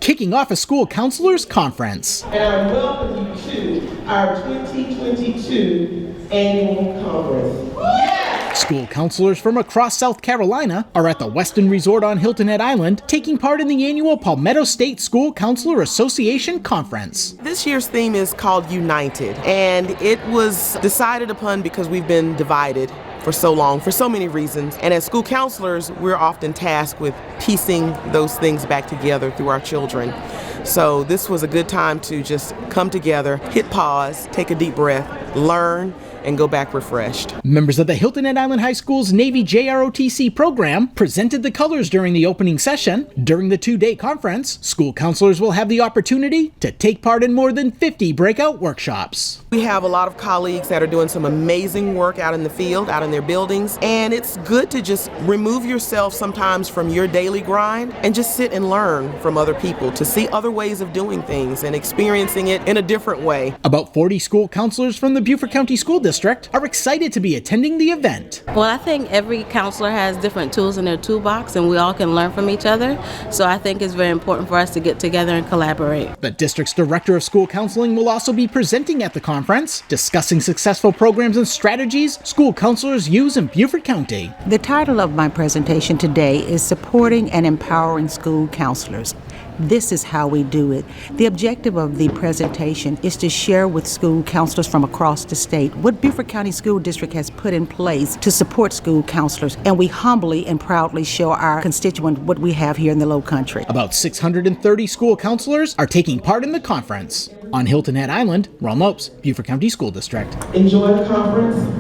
kicking off a school counselors conference. And I welcome you to our 2022 annual conference. School counselors from across South Carolina are at the Westin Resort on Hilton Head Island taking part in the annual Palmetto State School Counselor Association Conference. This year's theme is called United, and it was decided upon because we've been divided for so long, for so many reasons. And as school counselors, we're often tasked with piecing those things back together through our children. So this was a good time to just come together, hit pause, take a deep breath, learn, and go back refreshed. Members of the Hilton Head Island High School's Navy JROTC program presented the colors during the opening session. During the two-day conference, school counselors will have the opportunity to take part in more than 50 breakout workshops. We have a lot of colleagues that are doing some amazing work out in the field, out in their buildings, and it's good to just remove yourself sometimes from your daily grind and just sit and learn from other people, to see other ways of doing things and experiencing it in a different way. About 40 school counselors from the Beaufort County School District are excited to be attending the event. Well, I think every counselor has different tools in their toolbox and we all can learn from each other. So I think it's very important for us to get together and collaborate. The district's director of school counseling will also be presenting at the conference, discussing successful programs and strategies school counselors use in Beaufort County. The title of my presentation today is Supporting and Empowering School Counselors. This is how we do it. The objective of the presentation is to share with school counselors from across the state what Beaufort County School District has put in place to support school counselors, and we humbly and proudly show our constituents what we have here in the Low Country. About 630 school counselors are taking part in the conference. On Hilton Head Island, Ron Lopes, Beaufort County School District. Enjoy the conference.